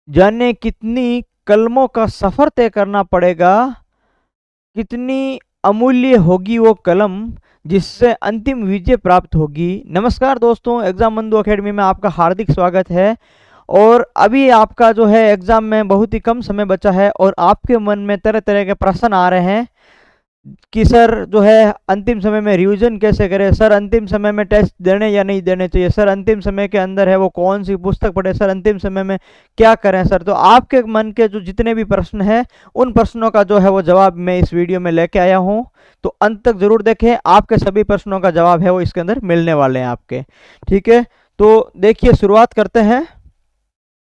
जाने कितनी कलमों का सफर तय करना पड़ेगा, कितनी अमूल्य होगी वो कलम जिससे अंतिम विजय प्राप्त होगी। नमस्कार दोस्तों, एग्जाम बंधु एकेडमी में आपका हार्दिक स्वागत है। और अभी आपका जो है एग्जाम में बहुत ही कम समय बचा है और आपके मन में तरह तरह के प्रश्न आ रहे हैं कि सर जो है अंतिम समय में रिवीजन कैसे करें, सर अंतिम समय में टेस्ट देने या नहीं देने चाहिए, सर अंतिम समय के अंदर है वो कौन सी पुस्तक पढ़े, सर अंतिम समय में क्या करें। सर तो आपके मन के जो जितने भी प्रश्न हैं उन प्रश्नों का जो है वो जवाब मैं इस वीडियो में लेके आया हूँ। तो अंत तक जरूर देखें, आपके सभी प्रश्नों का जवाब है वो इसके अंदर मिलने वाले हैं आपके। ठीक है, तो देखिए शुरुआत करते हैं।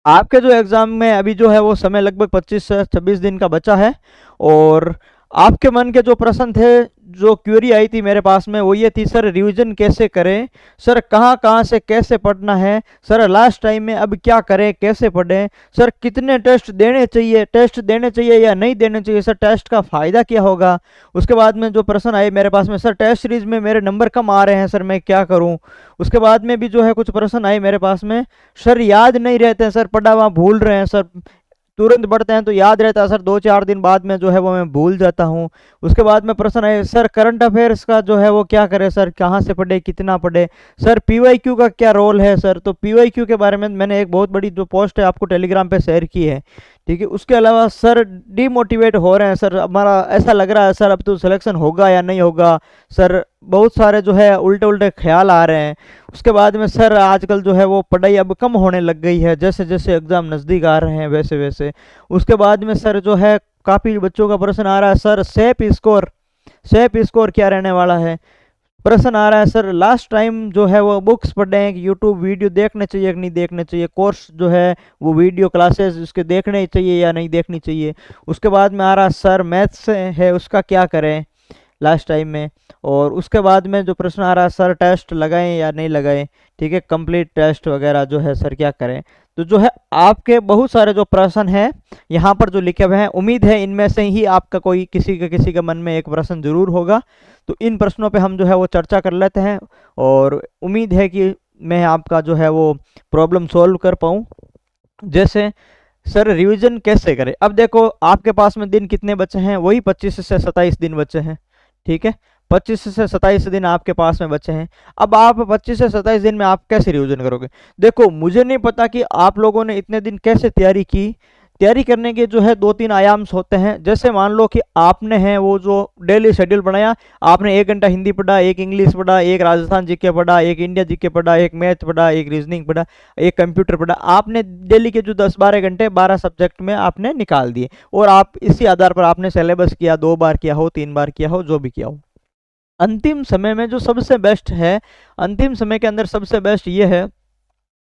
आपके जो एग्जाम में अभी जो है वो समय लगभग 25 से 26 दिन का बचा है। और आपके मन के जो प्रश्न थे, जो क्वेरी आई थी मेरे पास में, वो ये थी सर रिवीजन कैसे करें, सर कहाँ कहाँ से कैसे पढ़ना है, सर लास्ट टाइम में अब क्या करें, कैसे पढ़ें, सर कितने टेस्ट देने चाहिए, टेस्ट देने चाहिए या नहीं देने चाहिए, सर टेस्ट का फ़ायदा क्या होगा। उसके बाद में जो प्रश्न आए मेरे पास में, सर टेस्ट सीरीज में मेरे नंबर कम आ रहे हैं, सर मैं क्या करूं। उसके बाद में भी जो है कुछ प्रश्न आए मेरे पास में, सर याद नहीं रहते हैं, सर पढ़ा हुआ भूल रहे हैं, सर तुरंत पढ़ते हैं तो याद रहता है, सर 2-4 दिन बाद में जो है वो मैं भूल जाता हूँ। उसके बाद में प्रश्न है सर करंट अफेयर्स का जो है वो क्या करें, सर कहाँ से पढ़े, कितना पढ़े, सर पीवाईक्यू का क्या रोल है। सर तो पीवाईक्यू के बारे में मैंने एक बहुत बड़ी जो पोस्ट है आपको टेलीग्राम पे शेयर की है। ठीक है, उसके अलावा सर डीमोटिवेट हो रहे हैं, सर हमारा ऐसा लग रहा है सर अब तो सिलेक्शन होगा या नहीं होगा, सर बहुत सारे जो है उल्टे उल्टे ख्याल आ रहे हैं। उसके बाद में सर आजकल जो है वो पढ़ाई अब कम होने लग गई है, जैसे जैसे एग्ज़ाम नज़दीक आ रहे हैं वैसे वैसे। उसके बाद में सर जो है काफ़ी बच्चों का प्रश्न आ रहा है, सर सेप स्कोर क्या रहने वाला है। प्रश्न आ रहा है सर लास्ट टाइम जो है वो बुक्स पढ़े हैं कि यूट्यूब वीडियो देखने चाहिए कि नहीं देखने चाहिए, कोर्स जो है वो वीडियो क्लासेस उसके देखने चाहिए या नहीं देखनी चाहिए। उसके बाद में आ रहा है सर मैथ्स है उसका क्या करें लास्ट टाइम में। और उसके बाद में जो प्रश्न आ रहा है सर टेस्ट लगाएं या नहीं लगाएं, ठीक है कंप्लीट टेस्ट वगैरह जो है सर क्या करें। तो जो है आपके बहुत सारे जो प्रश्न हैं यहाँ पर जो लिखे हुए हैं, उम्मीद है इनमें से ही आपका कोई किसी के मन में एक प्रश्न जरूर होगा। तो इन प्रश्नों पे हम जो है वो चर्चा कर लेते हैं और उम्मीद है कि मैं आपका जो है वो प्रॉब्लम सॉल्व कर पाऊँ। जैसे सर रिवीजन कैसे करें, अब देखो आपके पास में दिन कितने बचे हैं, वही 25 से 27 दिन बचे हैं। ठीक है, 25 से 27 दिन आपके पास में बचे हैं। अब आप 25 से 27 दिन में आप कैसे रिवीजन करोगे। देखो मुझे नहीं पता कि आप लोगों ने इतने दिन कैसे तैयारी की। तैयारी करने के जो है 2-3 आयाम होते हैं। जैसे मान लो कि आपने है वो जो डेली शेड्यूल बनाया, आपने 1 घंटा हिंदी पढ़ा, 1 इंग्लिश पढ़ा, 1 राजस्थान जीके पढ़ा, 1 इंडिया जीके पढ़ा, 1 मैथ पढ़ा, 1 रीजनिंग पढ़ा, 1 कंप्यूटर पढ़ा। आपने डेली के जो 10-12 घंटे 12 सब्जेक्ट में आपने निकाल दिए और आप इसी आधार पर आपने सिलेबस किया, 2 बार किया हो, 3 बार किया हो, जो भी किया हो। अंतिम समय में जो सबसे बेस्ट है, अंतिम समय के अंदर सबसे बेस्ट ये है,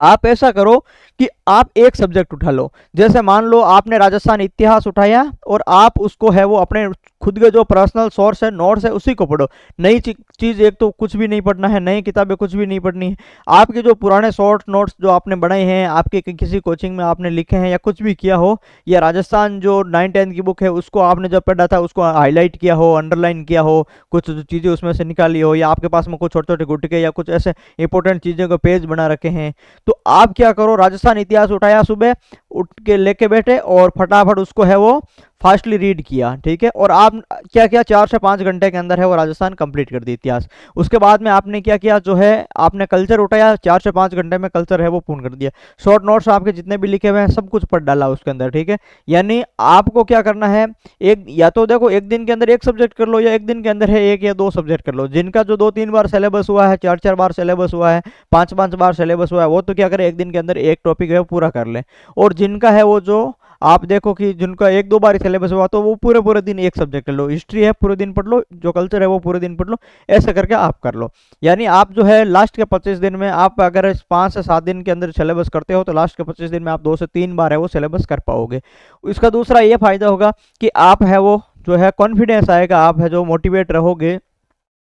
आप ऐसा करो कि आप एक सब्जेक्ट उठा लो। जैसे मान लो आपने राजस्थान इतिहास उठाया और आप उसको है वो अपने खुद के जो पर्सनल सोर्स है, नोट्स है, उसी को पढ़ो। नई चीज़ एक तो कुछ भी नहीं पढ़ना है, नई किताबें कुछ भी नहीं पढ़नी है। आपके जो पुराने शॉर्ट नोट्स जो आपने बनाए हैं, आपके किसी कोचिंग में आपने लिखे हैं या कुछ भी किया हो, या राजस्थान जो 9-10 की बुक है उसको आपने जब पढ़ा था उसको हाईलाइट किया हो, अंडरलाइन किया हो, कुछ चीज़ें उसमें से निकाली हो, या आपके पास में कुछ छोटे छोटे गुटके या कुछ ऐसे इंपॉर्टेंट चीज़ों को पेज बना रखे हैं। तो आप क्या करो, राजस्थान इतिहास उठाया, सुबह उठ के लेके बैठे और फटाफट उसको है वो फास्टली रीड किया। ठीक है, और आप क्या किया, 4 से 5 घंटे के अंदर है वो राजस्थान कंप्लीट कर दी इतिहास। उसके बाद में आपने क्या किया, जो है आपने कल्चर उठाया, 4 से 5 घंटे में कल्चर है वो पूर्ण कर दिया। शॉर्ट नोट्स आपके जितने भी लिखे हुए हैं सब कुछ पढ़ डाला उसके अंदर। ठीक है, यानी आपको क्या करना है, एक या तो देखो एक दिन के अंदर एक सब्जेक्ट कर लो, या एक दिन के अंदर है 1 या 2 सब्जेक्ट कर लो। जिनका जो 2-3 बार सिलेबस हुआ है, 4-4 बार सिलेबस हुआ है, 5-5 बार सिलेबस हुआ है, वो तो क्या करें एक दिन के अंदर एक टॉपिक है वो पूरा कर ले। और जिनका है वो जो आप देखो कि जिनका 1-2 बार सिलेबस हुआ तो वो पूरे पूरे दिन एक सब्जेक्ट कर लो। हिस्ट्री है पूरे दिन पढ़ लो, जो कल्चर है वो पूरे दिन पढ़ लो, ऐसे करके आप कर लो। यानी आप जो है लास्ट के 25 दिन में, आप अगर 5 से 7 दिन के अंदर सिलेबस करते हो तो लास्ट के 25 दिन में आप 2 से 3 बार है वो सिलेबस कर पाओगे। इसका दूसरा ये फायदा होगा कि आप है वो जो है कॉन्फिडेंस आएगा, आप है जो मोटिवेट रहोगे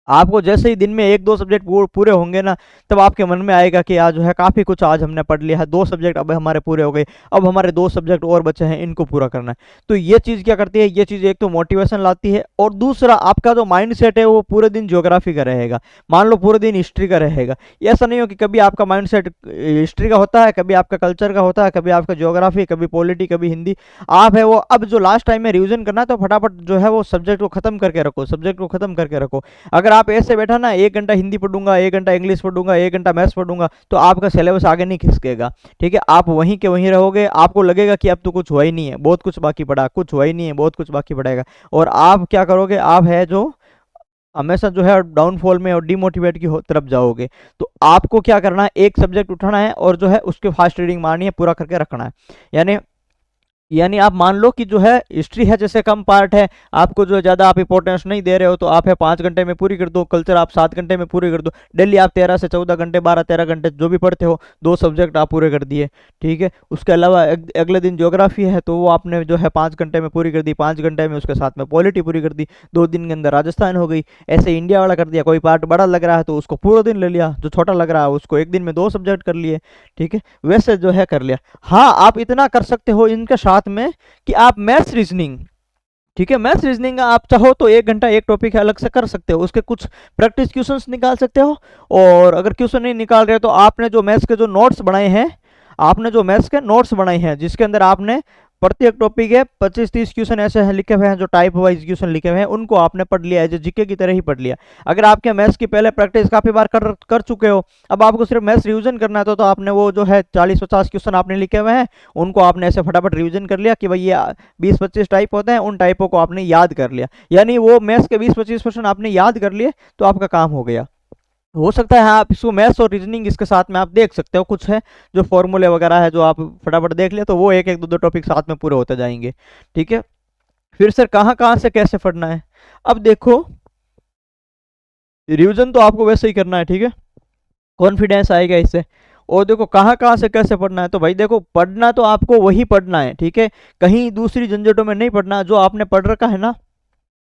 आपको जैसे ही दिन में 1-2 सब्जेक्ट पूरे होंगे ना, तब आपके मन में आएगा कि आज जो है काफ़ी कुछ आज हमने पढ़ लिया है, 2 सब्जेक्ट अब हमारे पूरे हो गए, अब हमारे 2 सब्जेक्ट और बचे हैं, इनको पूरा करना है। तो ये चीज़ क्या करती है, ये चीज़ एक तो मोटिवेशन लाती है और दूसरा आपका जो माइंडसेट है वो पूरे दिन ज्योग्राफी का रहेगा। मान लो पूरे दिन हिस्ट्री का रहेगा, ऐसा नहीं हो कि कभी आपका माइंडसेट हिस्ट्री का होता है, कभी आपका कल्चर का होता है, कभी आपका ज्योग्राफी, कभी पॉलिटी, कभी हिंदी। आप है वो अब जो लास्ट टाइम में रिविजन करना है तो फटाफट जो है वो सब्जेक्ट को खत्म करके रखो, सब्जेक्ट को खत्म करके रखो। अगर आप ऐसे बैठा ना 1 घंटा हिंदी पढ़ूंगा, 1 घंटा इंग्लिश पढ़ूंगा, 1 घंटा मैथ्स पढ़ूंगा, तो आपका सिलेबस आगे नहीं खिसकेगा। ठीक है, आप वहीं के वहीं रहोगे, आपको लगेगा कि अब तो कुछ हुआ ही नहीं है, बहुत कुछ बाकी पड़ा, कुछ हुआ ही नहीं है, बहुत कुछ बाकी पड़ेगा। और आप क्या करोगे, आप है जो हमेशा जो है डाउनफॉल में और डिमोटिवेट की तरफ जाओगे। तो आपको क्या करना है, एक सब्जेक्ट उठाना है और जो है उसके फास्ट रीडिंग मारनी है, पूरा करके रखना है। यानी यानी आप मान लो कि जो है हिस्ट्री है जैसे कम पार्ट है, आपको जो ज़्यादा आप इंपॉर्टेंस नहीं दे रहे हो, तो आप है 5 घंटे में पूरी कर दो, कल्चर आप 7 घंटे में पूरी कर दो। डेली आप 13 से 14 घंटे, 12-13 घंटे जो भी पढ़ते हो, 2 सब्जेक्ट आप पूरे कर दिए। ठीक है, उसके अलावा अगले दिन ज्योग्राफी है तो वो आपने जो है 5 घंटे में पूरी कर दी, 5 घंटे में उसके साथ में पॉलिटी पूरी कर दी, 2 दिन के अंदर राजस्थान हो गई। ऐसे इंडिया वाला कर दिया, कोई पार्ट बड़ा लग रहा है तो उसको पूरा दिन ले लिया, जो छोटा लग रहा है उसको एक दिन में 2 सब्जेक्ट कर लिए। ठीक है, वैसे जो है कर लिया। हाँ, आप इतना कर सकते हो इनके साथ में कि आप मैथ्स रीजनिंग, ठीक है, मैथ्स रीजनिंग आप चाहो तो 1 घंटा एक टॉपिक अलग से कर सकते हो, उसके कुछ प्रैक्टिस क्वेश्चंस निकाल सकते हो। और अगर क्वेश्चन नहीं निकाल रहे तो आपने जो मैथ्स के जो नोट्स बनाए हैं, आपने जो मैथ्स के नोट्स बनाए हैं जिसके अंदर आपने प्रत्येक टॉपिक है 25-30 क्वेश्चन ऐसे हैं लिखे हुए हैं, जो टाइप वाइज क्वेश्चन लिखे हुए हैं, उनको आपने पढ़ लिया है, जो जीके की तरह ही पढ़ लिया। अगर आपके मैथ्स की पहले प्रैक्टिस काफ़ी बार कर चुके हो, अब आपको सिर्फ मैथ्स रिवीजन करना है, तो आपने वो जो है 40-50 क्वेश्चन आपने लिखे हुए हैं, उनको आपने ऐसे फटाफट रिवीजन कर लिया कि भाई ये 20-25 टाइप होते हैं, उन टाइपों को आपने याद कर लिया। यानी वो मैथ्स के 20-25% आपने याद कर लिए, तो आपका काम हो गया। हो सकता है आप इसको मैथ्स और रीजनिंग इसके साथ में आप देख सकते हो, कुछ है जो फॉर्मूले वगैरह है जो आप फटाफट देख ले, तो वो एक एक दो दो टॉपिक साथ में पूरे होते जाएंगे। ठीक है, फिर सर कहाँ कहाँ से कैसे पढ़ना है। अब देखो, रिवीजन तो आपको वैसे ही करना है, ठीक है, कॉन्फिडेंस आएगा इससे। और देखो कहाँ कहाँ से कैसे पढ़ना है, तो भाई देखो पढ़ना तो आपको वही पढ़ना है, ठीक है, कहीं दूसरी झंझटों में नहीं पढ़ना। जो आपने पढ़ रखा है ना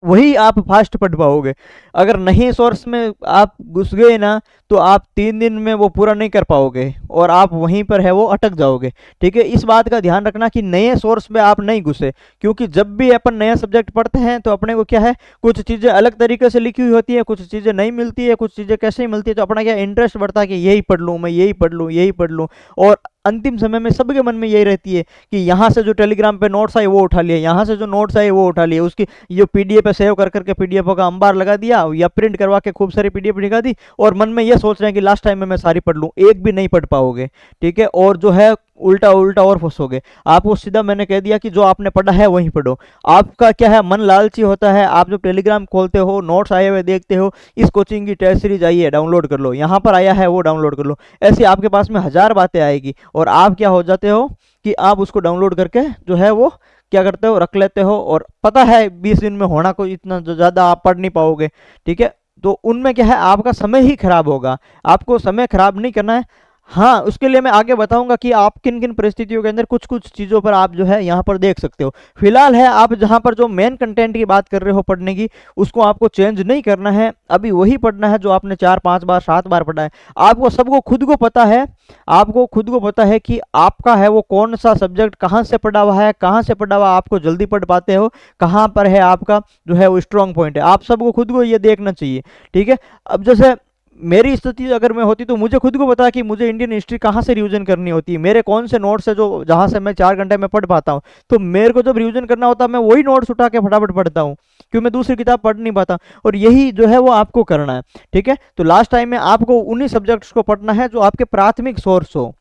वही आप फास्ट पढ़ पाओगे। अगर नहीं सोर्स में आप घुस गए ना, तो आप 3 दिन में वो पूरा नहीं कर पाओगे और आप वहीं पर है वो अटक जाओगे। ठीक है, इस बात का ध्यान रखना कि नए सोर्स में आप नहीं घुसे, क्योंकि जब भी अपन नया सब्जेक्ट पढ़ते हैं तो अपने को क्या है, कुछ चीज़ें अलग तरीके से लिखी हुई होती है, कुछ चीज़ें नहीं मिलती है, कुछ चीज़ें कैसे ही मिलती है, तो अपना क्या इंटरेस्ट बढ़ता है कि यही पढ़ लूँ, मैं यही पढ़ लूँ, यही पढ़ लूँ। और अंतिम समय में सबके मन में यही रहती है कि यहाँ से जो टेलीग्राम पे नोट्स आए वो उठा लिए, यहाँ से जो नोट्स आए वो उठा लिए, उसकी जो पीडीएफ पे सेव कर करके पीडीएफ का अंबार लगा दिया या प्रिंट करवा के खूब सारी पीडीएफ दिखा दी, और मन में ये सोच रहे हैं कि लास्ट टाइम में मैं सारी पढ़ लूँ, एक भी नहीं पढ़ पाओगे। ठीक है, और जो है उल्टा उल्टा और फंसोगे। आपको सीधा मैंने कह दिया कि जो आपने पढ़ा है वही पढ़ो। आपका क्या है, मन लालची होता है, आप जब टेलीग्राम खोलते हो, नोट्स आए हुए देखते हो, इस कोचिंग की टेस्ट सीरीज आई है डाउनलोड कर लो, यहाँ पर आया है वो डाउनलोड कर लो, ऐसी आपके पास में 1000 बातें आएगी और आप क्या हो जाते हो कि आप उसको डाउनलोड करके जो है वो क्या करते हो, रख लेते हो, और पता है 20 दिन में होना कोई इतना ज़्यादा आप पढ़ नहीं पाओगे। ठीक है, तो उनमें क्या है, आपका समय ही खराब होगा। आपको समय खराब नहीं करना है। हाँ, उसके लिए मैं आगे बताऊंगा कि आप किन किन परिस्थितियों के अंदर कुछ कुछ चीज़ों पर आप जो है यहाँ पर देख सकते हो। फिलहाल है आप जहाँ पर जो मेन कंटेंट की बात कर रहे हो पढ़ने की, उसको आपको चेंज नहीं करना है, अभी वही पढ़ना है जो आपने 4-5 बार 7 बार पढ़ा है। आपको सबको खुद को पता है, आपको खुद को पता है कि आपका है वो कौन सा सब्जेक्ट कहाँ से पढ़ा हुआ है, कहाँ से पढ़ा हुआ आपको जल्दी पढ़ पाते हो, कहाँ पर है आपका जो है वो स्ट्रॉन्ग पॉइंट है। आप सबको खुद को ये देखना चाहिए। ठीक है, अब जैसे मेरी स्थिति अगर मैं होती तो मुझे खुद को पता कि मुझे इंडियन हिस्ट्री कहाँ से रिवीजन करनी होती है, मेरे कौन से नोट्स है जो जहाँ से मैं 4 घंटे में पढ़ पाता हूँ। तो मेरे को जब रिवीजन करना होता है मैं वही नोट्स उठा के फटाफट पढ़ता हूँ, क्योंकि मैं दूसरी किताब पढ़ नहीं पाता। और यही जो है वो आपको करना है। ठीक है, तो लास्ट टाइम में आपको उन्हीं सब्जेक्ट्स को पढ़ना है जो आपके प्राथमिक सोर्स हो।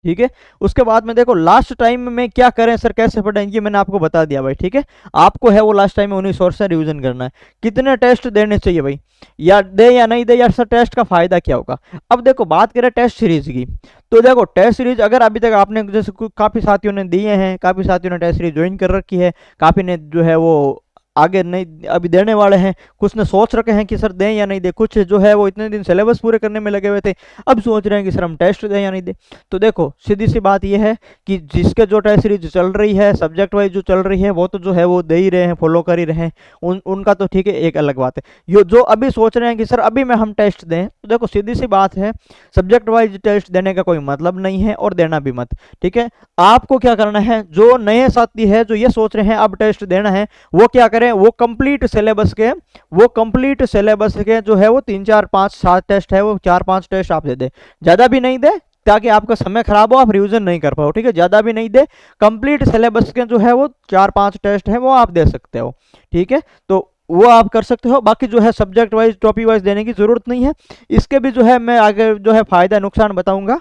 ठीक है, उसके बाद में देखो लास्ट टाइम में क्या करें सर, कैसे पढ़ें, ये मैंने आपको बता दिया भाई। ठीक है, आपको है वो लास्ट टाइम में उन्हीं सोर्स से रिवीजन करना है। कितने टेस्ट देने चाहिए भाई, या दे या नहीं दे, यार सर टेस्ट का फायदा क्या होगा। अब देखो बात करें टेस्ट सीरीज की, तो देखो टेस्ट सीरीज अगर अभी तक आपने जैसे काफ़ी साथियों ने दिए हैं, काफ़ी साथियों ने टेस्ट सीरीज ज्वाइन कर रखी है, काफ़ी ने जो है वो आगे नहीं अभी देने वाले हैं, कुछ ने सोच रखे हैं कि सर दें या नहीं दें, कुछ जो है वो इतने दिन सिलेबस पूरे करने में लगे हुए थे, अब सोच रहे हैं कि सर हम टेस्ट दें या नहीं दें। तो देखो सीधी सी बात ये है कि जिसके जो टेस्ट सीरीज चल रही है, सब्जेक्ट वाइज जो चल रही है, वो तो जो है वो दे ही रहे हैं, फॉलो कर ही रहे हैं, उनका तो ठीक है, एक अलग बात है। जो अभी सोच रहे हैं कि सर अभी में हम टेस्ट दें, तो देखो सीधी सी बात है, सब्जेक्ट वाइज टेस्ट देने का कोई मतलब नहीं है और देना भी मत, ठीक है। आपको क्या करना है, जो नए साथी है जो ये सोच रहे हैं अब टेस्ट देना है, वो क्या करें, वो कंप्लीट सिलेबस के जो है वो 3 4 5 7 टेस्ट है, वो 4 5 टेस्ट आप दे दे, ज्यादा भी नहीं दे ताकि आपका समय खराब हो, आप रिवीजन नहीं कर पाओ, ठीक है। ज्यादा भी नहीं दे, कंप्लीट सिलेबस के जो है वो 4 5 टेस्ट है वो आप दे सकते हो, ठीक है। तो वो आप कर सकते हो, बाकी जो है सब्जेक्ट वाइज टॉपिक वाइज देने की जरूरत नहीं है। इसके भी जो है मैं आगे जो है फायदा नुकसान बताऊंगा,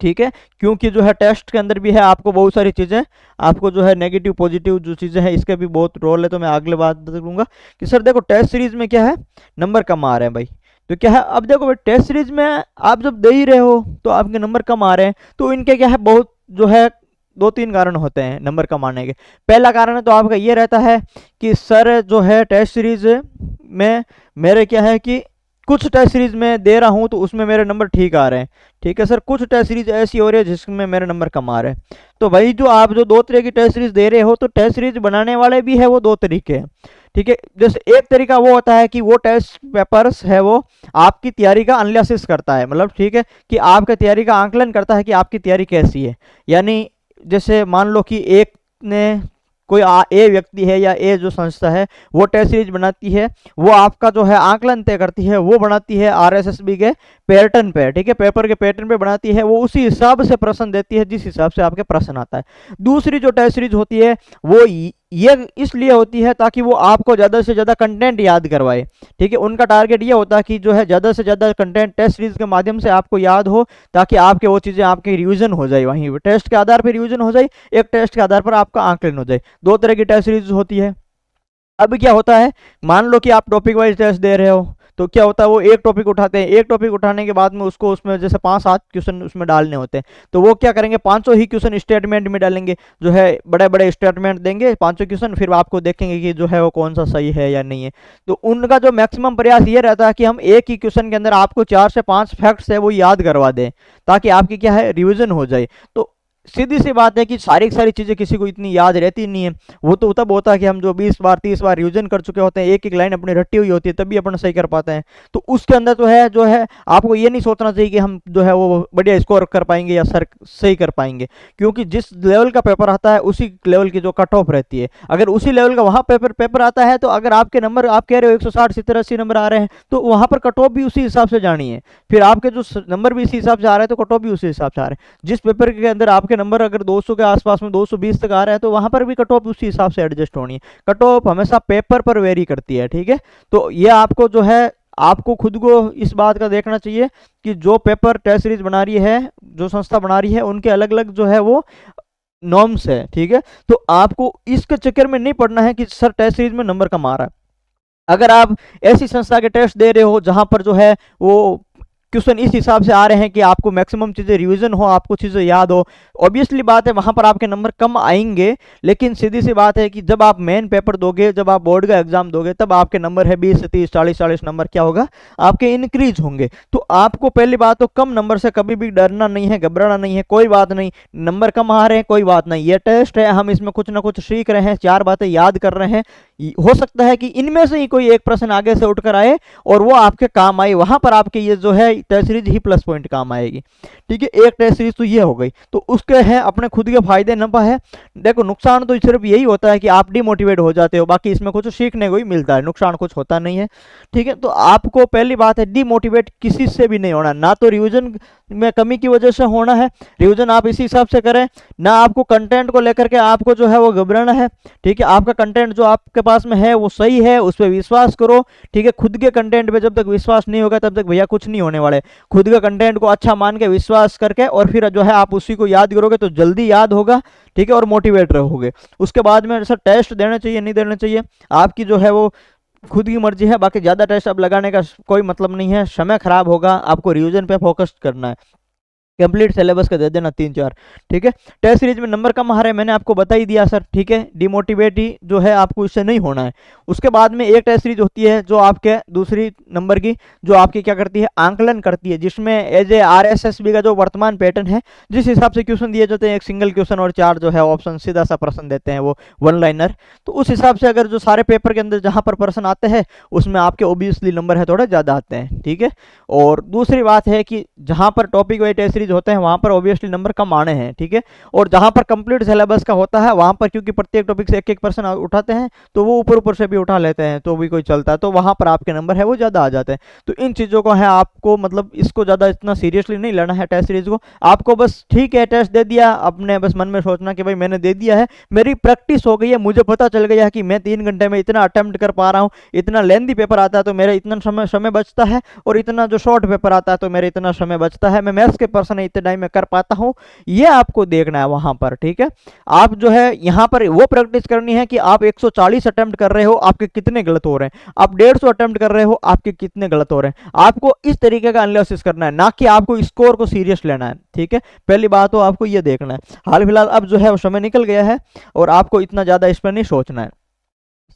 ठीक है, क्योंकि जो है टेस्ट के अंदर भी है आपको बहुत सारी चीज़ें, आपको जो है नेगेटिव पॉजिटिव जो चीज़ें हैं इसके भी बहुत रोल है, तो मैं अगले बात बताऊंगा कि सर देखो टेस्ट सीरीज में क्या है, नंबर कम आ रहे हैं भाई, तो क्या है, अब देखो भाई टेस्ट सीरीज में आप जब दे ही रहे हो तो आपके नंबर कम आ रहे हैं, तो इनके क्या है बहुत जो है 2 3 कारण होते हैं नंबर कम आने के। पहला कारण है तो आपका ये रहता है कि सर जो है टेस्ट सीरीज में मेरे क्या है कि कुछ टेस्ट सीरीज में दे रहा हूं तो उसमें मेरे नंबर ठीक आ रहे हैं, ठीक है सर, कुछ टेस्ट सीरीज ऐसी हो रही है जिसमें मेरे नंबर कम आ रहे हैं। तो भाई जो आप जो 2 तरह की टेस्ट सीरीज दे रहे हो, तो टेस्ट सीरीज बनाने वाले भी है वो 2 तरीके हैं, ठीक है। जैसे एक तरीका वो होता है कि वो टेस्ट पेपर्स है वो आपकी तैयारी का एनालिसिस करता है, मतलब ठीक है कि आपके तैयारी का आंकलन करता है कि आपकी तैयारी कैसी है। यानी जैसे मान लो कि एक ने कोई ए व्यक्ति है या ए जो संस्था है वो टेस्ट सीरीज बनाती है, वो आपका जो है आंकलन तय करती है, वो बनाती है आरएसएसबी के पैटर्न पे, ठीक है, पेपर के पैटर्न पे बनाती है, वो उसी हिसाब से प्रश्न देती है जिस हिसाब से आपके प्रश्न आता है। दूसरी जो टेस्ट सीरीज होती है वो ये इसलिए होती है ताकि वो आपको ज़्यादा से ज़्यादा कंटेंट याद करवाए, ठीक है। उनका टारगेट ये होता है कि जो है ज़्यादा से ज़्यादा कंटेंट टेस्ट सीरीज के माध्यम से आपको याद हो, ताकि आपके वो चीज़ें आपकी रिवीजन हो जाए, वहीं टेस्ट के आधार पर रिवीजन हो जाए, एक टेस्ट के आधार पर आपका आंकलन हो जाए। 2 तरह की टेस्ट सीरीज होती है। अब क्या होता है, मान लो कि आप टॉपिक वाइज टेस्ट दे रहे हो, तो क्या होता है वो एक टॉपिक उठाते हैं, एक टॉपिक उठाने के बाद में उसको उसमें जैसे 5 7 क्वेश्चन उसमें डालने होते हैं, तो वो क्या करेंगे, 500 ही क्वेश्चन स्टेटमेंट में डालेंगे, जो है बड़े बड़े स्टेटमेंट देंगे 500 क्वेश्चन, फिर आपको देखेंगे कि जो है वो कौन सा सही है या नहीं है। तो उनका जो मैक्सिमम प्रयास ये रहता है कि हम एक ही क्वेश्चन के अंदर आपको 4 से 5 फैक्ट्स है वो याद करवा दें, ताकि आपकी क्या है रिविजन हो जाए। तो सीधी सी बात है कि सारी की सारी चीज़ें किसी को इतनी याद रहती नहीं है, वो तो तब होता है कि हम जो 20 बार 30 बार रिवीजन कर चुके होते हैं, एक एक लाइन अपनी रट्टी हुई होती है, तभी अपन सही कर पाते हैं। तो उसके अंदर जो है आपको ये नहीं सोचना चाहिए कि हम जो है वो बढ़िया स्कोर कर पाएंगे या सर सही कर पाएंगे, क्योंकि जिस लेवल का पेपर आता है उसी लेवल की जो कट ऑफ रहती है, अगर उसी लेवल का वहाँ पेपर आता है, तो अगर आपके नंबर आप कह रहे हो 160 70 80 नंबर आ रहे हैं, तो वहाँ पर कट ऑफ भी उसी हिसाब से जानी है, फिर आपके जो नंबर भी इसी हिसाब से आ रहे हैं तो कट ऑफ भी उसी हिसाब से आ रहे हैं। जिस पेपर के अंदर आपके नंबर अगर 200 के आसपास में 220 तक आ रहा है, तो वहां पर भी कट ऑफ उसी हिसाब से एडजस्ट होनी है। कट ऑफ हमेशा पेपर पर वेरी करती है, ठीक है। तो ये आपको जो है आपको खुद को इस बात का देखना चाहिए कि जो पेपर टेस्ट सीरीज बना रही है, जो संस्था बना रही है, उनके अलग अलग जो है वो नॉर्म्स है, ठीक है। तो आपको इसके चक्कर में नहीं पड़ना है कि सर टेस्ट सीरीज में नंबर कम आ रहा है। अगर आप ऐसी संस्था के टेस्ट दे रहे हो जहां पर जो है वो क्वेश्चन इस हिसाब से आ रहे हैं कि आपको मैक्सिमम चीज़ें रिवीजन हो, आपको चीज़ें याद हो, ऑब्वियसली बात है वहां पर आपके नंबर कम आएंगे। लेकिन सीधी सी बात है कि जब आप मेन पेपर दोगे, जब आप बोर्ड का एग्जाम दोगे, तब आपके नंबर है 20 से 30 40 नंबर क्या होगा, आपके इंक्रीज होंगे। तो आपको पहली बात तो कम नंबर से कभी भी डरना नहीं है, घबराना नहीं है, कोई बात नहीं, नंबर कम आ रहे हैं कोई बात नहीं, ये टेस्ट है, हम इसमें कुछ ना कुछ सीख रहे हैं, 4 बातें याद कर रहे हैं, हो सकता है कि इनमें से ही कोई एक प्रश्न आगे से उठकर आए और वो आपके काम आए, वहां पर आपके ये जो है टेस्ट सीरीज ही प्लस पॉइंट काम आएगी, ठीक है। एक टेस्ट सीरीज तो ये हो गई, तो उसके हैं अपने खुद के फायदे नफा है। देखो नुकसान तो सिर्फ यही होता है कि आप डिमोटिवेट हो जाते हो, बाकी इसमें कुछ सीखने को ही मिलता है, नुकसान कुछ होता नहीं है, ठीक है। तो आपको पहली बात है डिमोटिवेट किसी से भी नहीं होना, ना तो रिविजन में कमी की वजह से होना है, रिविजन आप इसी हिसाब से करें, ना आपको कंटेंट को लेकर के आपको जो है वो घबराना है, ठीक है। आपका कंटेंट जो आपके पास में है वो सही है, उस पर विश्वास करो, ठीक है। खुद के कंटेंट पे जब तक विश्वास नहीं होगा तब तक भैया कुछ नहीं होने वाले। खुद के कंटेंट को अच्छा मान के विश्वास करके और फिर जो है आप उसी को याद करोगे तो जल्दी याद होगा, ठीक है, और मोटिवेट रहोगे। उसके बाद में सर टेस्ट देना चाहिए नहीं देना चाहिए, आपकी जो है वो खुद की मर्जी है। बाकी ज़्यादा टेस्ट अब लगाने का कोई मतलब नहीं है, समय खराब होगा, आपको रिवीजन पे फोकस करना है। कंप्लीट सिलेबस का दे देना 3-4, ठीक है। टेस्ट सीरीज में नंबर कम आ रहे हैं, मैंने आपको बता ही दिया सर, ठीक है। डिमोटिवेट ही जो है आपको इससे नहीं होना है। उसके बाद में एक टेस्ट सीरीज होती है जो आपके दूसरी नंबर की, जो आपकी क्या करती है, आंकलन करती है, जिसमें एज ए RSSB का जो वर्तमान पैटर्न है, जिस हिसाब से क्वेश्चन दिए जाते हैं, एक सिंगल क्वेश्चन और 4 जो है ऑप्शन, सीधा सा प्रश्न देते हैं, वो 1 लाइनर। तो उस हिसाब से अगर जो सारे पेपर के अंदर जहां पर प्रश्न आते हैं उसमें आपके ओबियसली नंबर है थोड़े ज्यादा आते हैं, ठीक है। और दूसरी बात है कि जहां पर टॉपिक वाइज टेस्ट सीरीज होते हैं वहां पर ऑब्वियसली नंबर कम आने हैं, ठीक है। और जहां पर कंप्लीट सिलेबस का होता है वहां पर क्योंकि प्रत्येक टॉपिक से एक पर्सन उठाते हैं, तो वो ऊपर ऊपर से भी उठा लेते हैं, तो भी कोई चलता है, तो वहां पर आपके नंबर है वो ज्यादा आ जाते हैं। तो इन चीजों को है आपको मतलब इसको ज्यादा इतना सीरियसली नहीं लेना है टेस्ट सीरीज को। आपको बस ठीक है टेस्ट दे दिया, अपने बस मन में सोचना कि भाई मैंने दे दिया है, मेरी प्रैक्टिस हो गई है, मुझे पता चल गया है कि मैं 3 घंटे में इतना अटेम्प्ट कर पा रहा हूँ, इतना लेंथी पेपर आता है तो मेरा इतना समय बचता है, और इतना जो शॉर्ट पेपर आता है तो मेरा इतना समय बचता है, मैं मैथ्स के पर्सन इतने टाइम में कर पाता हूँ। ये आपको देखना है वहां पर, ठीक है। आप जो है यहाँ पर वो प्रैक्टिस करनी है कि आप 140 अटेम्प्ट कर रहे हो, आपके कितने गलत हो रहे हैं, आप 150 अटेम्प्ट कर रहे हो, आपके कितने गलत हो रहे हैं। आपको इस तरीके का एनालिसिस करना है, ना कि आपको स्कोर को सीरियस लेना है, ठीक है। पहली बात तो आपको ये देखना है। हाल फिलहाल अब जो है वो समय निकल गया है और आपको इतना ज्यादा इस पर नहीं सोचना है।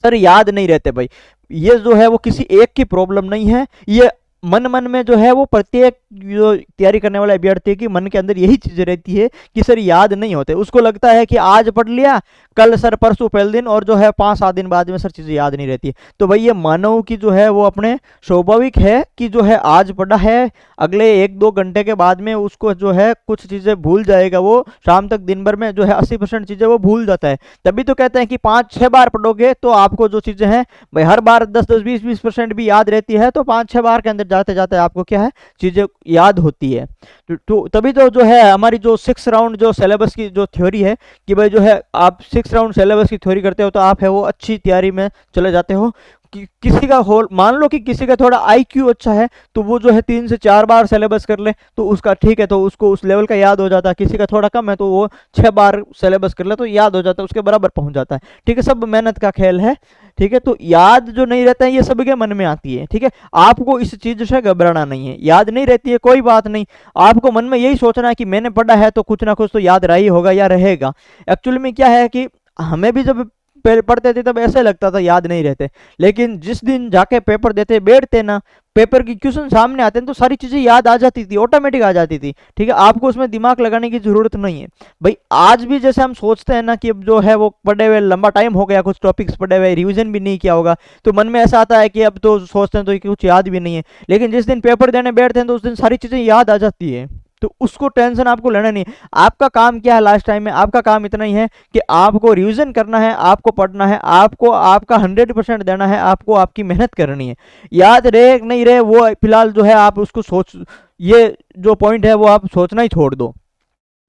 सर याद नहीं रहते भाई, ये जो है वो किसी एक की प्रॉब्लम नहीं है, ये मन में जो है वो प्रत्येक जो तैयारी करने वाले अभ्यर्थी की मन के अंदर यही चीज रहती है कि सर याद नहीं होते। उसको लगता है कि आज पढ़ लिया, कल सर परसों पहले दिन, और जो है 5-7 दिन बाद में सर चीजें याद नहीं रहती है। तो भाई ये मानव की जो है वो अपने स्वाभाविक है कि जो है आज पढ़ा है, अगले 1-2 घंटे के बाद में उसको जो है कुछ चीजें भूल जाएगा, वो शाम तक दिन भर में जो है 80% चीजें वो भूल जाता है। तभी तो कहते हैं कि 5-6 बार पढ़ोगे तो आपको जो चीजें हैं भाई हर बार 10-10, 20-20% भी याद रहती है, तो 5-6 बार के अंदर जाते जाते आपको क्या है चीजें याद होती है। तो तभी तो जो है हमारी जो 6 राउंड जो सिलेबस की जो थ्योरी है कि भाई जो है आप 6 राउंड सिलेबस की थ्योरी करते हो तो आप है वो अच्छी तैयारी में चले जाते हो। किसी का होल मान लो कि किसी का थोड़ा IQ अच्छा है तो वो जो है 3 से 4 बार सिलेबस कर ले तो उसका ठीक है, तो उसको उस लेवल का याद हो जाता है। किसी का थोड़ा कम है तो वो 6 बार सिलेबस कर ले तो याद हो जाता है, उसके बराबर पहुंच जाता है, ठीक है। सब मेहनत का खेल है, ठीक है। तो याद जो नहीं रहता है ये सबके मन में आती है, ठीक है। आपको इस चीज से घबराना नहीं है, याद नहीं रहती है कोई बात नहीं, आपको मन में यही सोचना है कि मैंने पढ़ा है तो कुछ ना कुछ तो याद रहा ही होगा या रहेगा। एक्चुअली में क्या है कि हमें भी जब पढ़ते थे तब ऐसे लगता था याद नहीं रहते, लेकिन जिस दिन जाके पेपर देते बैठते ना, पेपर की क्वेश्चन सामने आते हैं तो सारी चीजें याद आ जाती थी, ऑटोमेटिक आ जाती थी, ठीक है। आपको उसमें दिमाग लगाने की जरूरत नहीं है भाई। आज भी जैसे हम सोचते हैं ना कि अब जो है वो पढ़े हुए लंबा टाइम हो गया, कुछ टॉपिक्स पढ़े हुए रिवीजन भी नहीं किया होगा, तो मन में ऐसा आता है कि अब तो सोचते हैं तो कुछ याद भी नहीं है, लेकिन जिस दिन पेपर देने बैठते हैं तो उस दिन सारी चीजें याद आ जाती है। तो उसको टेंशन आपको लेना नहीं है। आपका काम क्या है लास्ट टाइम में, आपका काम इतना ही है कि आपको रिवीजन करना है, आपको पढ़ना है, आपको आपका 100% देना है, आपको आपकी मेहनत करनी है। याद रहे नहीं रहे वो फिलहाल जो है आप उसको सोच, ये जो पॉइंट है वो आप सोचना ही छोड़ दो,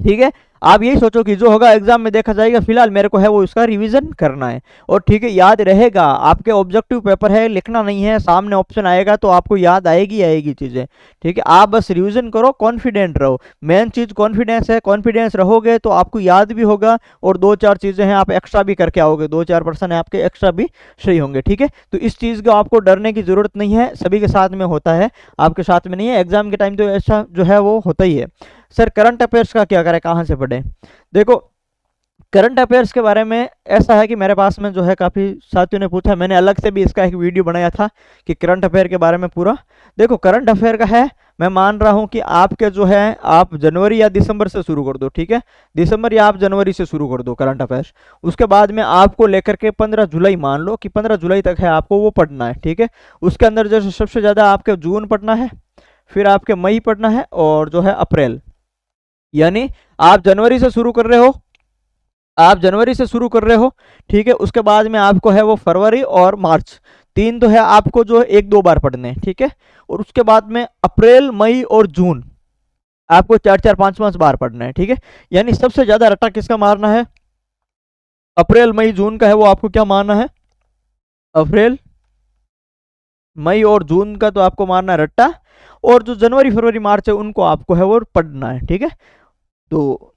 ठीक है। आप यही सोचो कि जो होगा एग्जाम में देखा जाएगा, फिलहाल मेरे को है वो इसका रिवीजन करना है, और ठीक है याद रहेगा। आपके ऑब्जेक्टिव पेपर है, लिखना नहीं है, सामने ऑप्शन आएगा तो आपको याद आएगी चीजें, ठीक है। आप बस रिवीजन करो, कॉन्फिडेंट रहो, मेन चीज कॉन्फिडेंस है। कॉन्फिडेंस रहोगे तो आपको याद भी होगा, और 2-4 चीजें हैं आप एक्स्ट्रा भी करके आओगे, 2-4% है आपके एक्स्ट्रा भी सही होंगे, ठीक है। तो इस चीज को आपको डरने की जरूरत नहीं है, सभी के साथ में होता है, आपके साथ में नहीं है। एग्जाम के टाइम तो ऐसा जो है वो होता ही है। सर करंट अफेयर्स का क्या करें, कहाँ से पढ़े? देखो करंट अफेयर्स के बारे में ऐसा है कि मेरे पास में जो है काफ़ी साथियों ने पूछा, मैंने अलग से भी इसका एक वीडियो बनाया था कि करंट अफेयर के बारे में पूरा। देखो करंट अफेयर का है, मैं मान रहा हूं कि आपके जो है आप जनवरी या दिसंबर से शुरू कर दो, ठीक है। दिसंबर या आप जनवरी से शुरू कर दो करंट अफेयर्स। उसके बाद में आपको लेकर के 15 जुलाई मान लो कि 15 जुलाई तक है आपको वो पढ़ना है, ठीक है। उसके अंदर जैसे सबसे ज़्यादा आपके जून पढ़ना है, फिर आपके मई पढ़ना है, और जो है अप्रैल। यानी आप जनवरी से शुरू कर रहे हो, ठीक है। उसके बाद में आपको है वो फरवरी और मार्च, 3 तो है आपको जो 1-2 बार पढ़ने हैं, ठीक है। और उसके बाद में अप्रैल, मई और जून आपको 4-4, 5-5 बार पढ़ना है, ठीक है। यानी सबसे ज्यादा रट्टा किसका मारना है? अप्रैल, मई, जून का है वो आपको क्या मारना है? अप्रैल, मई और जून का तो आपको मारना है रट्टा, और जो जनवरी, फरवरी, मार्च है उनको आपको है वो पढ़ना है, ठीक है। तो